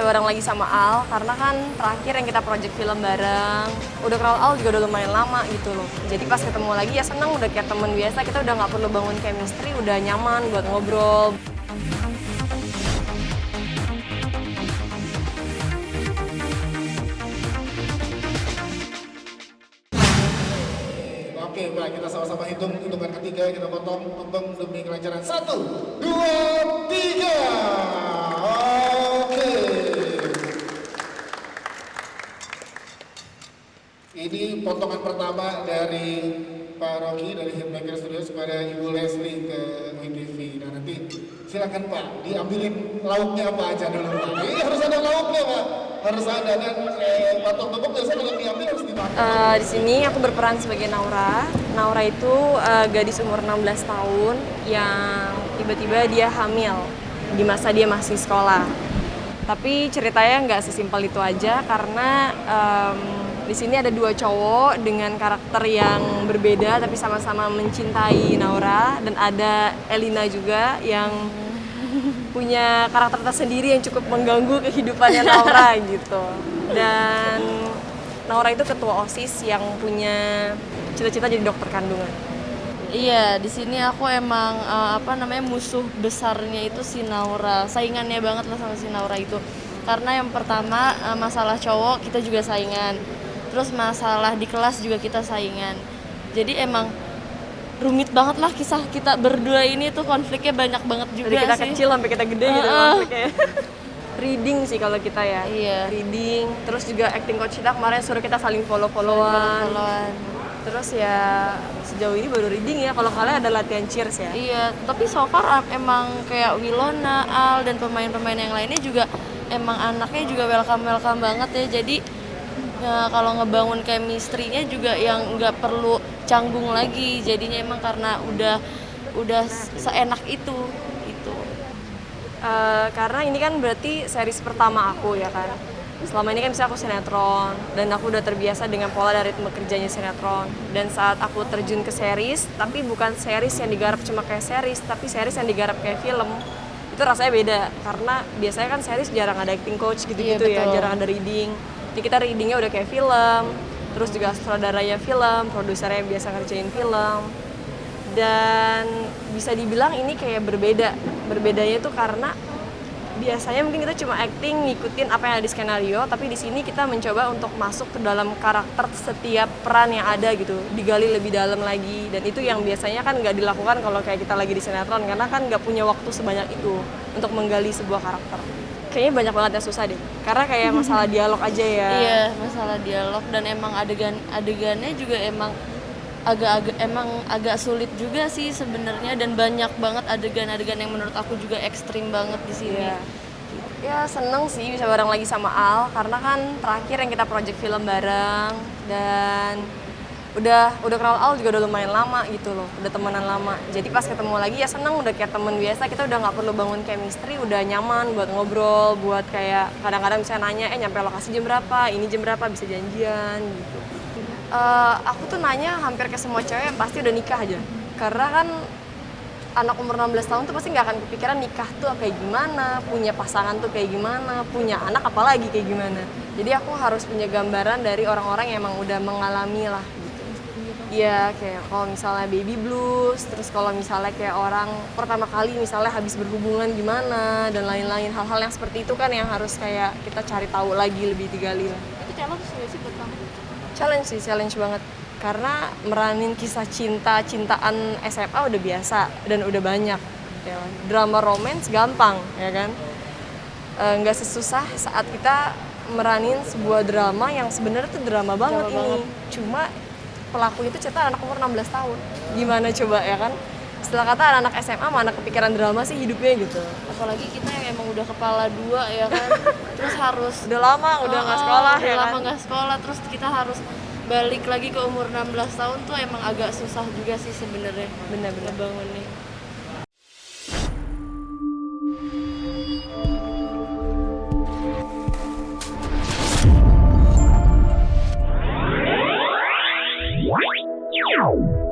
bisa bareng lagi sama Al, karena kan terakhir yang kita project film bareng. Udah kenal Al juga udah lumayan lama gitu loh. Jadi pas ketemu lagi ya seneng, udah kayak temen biasa, kita udah nggak perlu bangun chemistry, udah nyaman buat ngobrol. Oke, baik, kita sama-sama hitung hitungan ketiga, kita potong tumpeng demi kelancaran. 1, 2, 3. Oke. Ini potongan pertama dari Pak Rocky dari Hitmaker Studios kepada Ibu Leslie ke WinTV. Nah nanti silakan Pak, diambilin lauknya apa aja dulu Pak. Ini harus ada lauknya Pak, harus ada kan. Patok tepuk biasanya kalau diambil harus dimakan. Di sini aku berperan sebagai Naura. Naura itu gadis umur 16 tahun yang tiba-tiba dia hamil di masa dia masih sekolah. Tapi ceritanya nggak sesimpel itu aja karena di sini ada dua cowok dengan karakter yang berbeda tapi sama-sama mencintai Naura, dan ada Elina juga yang punya karakter tersendiri yang cukup mengganggu kehidupannya Naura gitu. Dan Naura itu ketua OSIS yang punya cita-cita jadi dokter kandungan. Iya, di sini aku emang musuh besarnya itu si Naura. Saingannya banget lah sama si Naura itu. Karena yang pertama masalah cowok kita juga saingan. Terus masalah di kelas juga kita saingan. Jadi emang rumit banget lah kisah kita berdua ini tuh, konfliknya banyak banget juga. Dari kita sih. kecil sampai kita gede gitu konfliknya. Reading sih kalau kita ya. Iya. Reading, terus juga acting coach kita kemarin suruh kita saling follow-followan. Terus ya sejauh ini baru reading ya, kalau kalian ada latihan cheers ya. Iya, tapi so far emang kayak Wilona, Al, dan pemain-pemain yang lainnya juga emang anaknya juga welcome banget ya. Jadi kalau ngebangun chemistry-nya juga yang nggak perlu canggung lagi. Jadinya emang karena udah seenak itu gitu. Karena ini kan berarti series pertama aku ya kan. Selama ini kan bisa aku sinetron, dan aku udah terbiasa dengan pola dari ritme kerjanya sinetron. Dan saat aku terjun ke series, tapi bukan series yang digarap cuma kayak series, tapi series yang digarap kayak film, itu rasanya beda. Karena biasanya kan series jarang ada acting coach gitu-gitu ya, jarang ada reading. Jadi kita readingnya udah kayak film, terus juga sutradaranya film, produsernya yang biasa ngerjain film. Dan bisa dibilang ini kayak berbeda. Berbedanya itu karena biasanya mungkin kita cuma acting, ngikutin apa yang ada di skenario, tapi di sini kita mencoba untuk masuk ke dalam karakter setiap peran yang ada gitu, digali lebih dalam lagi. Dan itu yang biasanya kan nggak dilakukan kalau kayak kita lagi di sinetron, karena kan nggak punya waktu sebanyak itu untuk menggali sebuah karakter. Kayaknya banyak banget yang susah deh, karena kayak masalah dialog aja ya. Iya, masalah dialog, dan emang adegannya juga emang agak sulit juga sih sebenarnya, dan banyak banget adegan-adegan yang menurut aku juga ekstrim banget di sini. Iya. Ya seneng sih bisa bareng lagi sama Al, karena kan terakhir yang kita project film bareng, dan udah kenal Al juga udah lumayan lama gitu loh, udah temenan lama. Jadi pas ketemu lagi ya seneng, udah kayak temen biasa, kita udah nggak perlu bangun chemistry, udah nyaman buat ngobrol, buat kayak kadang-kadang bisa nanya, nyampe lokasi jam berapa, ini jam berapa, bisa janjian gitu. Aku tuh nanya hampir ke semua cewek yang pasti udah nikah aja, karena kan anak umur 16 tahun tuh pasti nggak akan kepikiran nikah tuh kayak gimana, punya pasangan tuh kayak gimana, punya anak apalagi kayak gimana. Jadi aku harus punya gambaran dari orang-orang yang emang udah mengalami lah gitu. Iya, kayak kalau misalnya baby blues, terus kalau misalnya kayak orang pertama kali misalnya habis berhubungan gimana, dan lain-lain. Hal-hal yang seperti itu kan yang harus kayak kita cari tahu lagi, lebih digali lah. Itu challenge sih buat kamu? Challenge banget. Karena meranin kisah cintaan SMA udah biasa dan udah banyak. Ya. Drama romance gampang, ya kan? Nggak sesusah saat kita meranin sebuah drama yang sebenarnya tuh drama banget ini. Cuma pelaku itu cerita anak umur 16 tahun. Gimana coba ya kan? Setelah kata anak SMA mana kepikiran drama sih hidupnya gitu. Apalagi kita yang emang udah kepala dua ya kan. Terus harus udah lama udah nggak sekolah ya kan. Udah lama nggak sekolah, terus kita harus balik lagi ke umur 16 tahun tuh emang agak susah juga sih sebenarnya. Bener-bener bangunnya. Wow.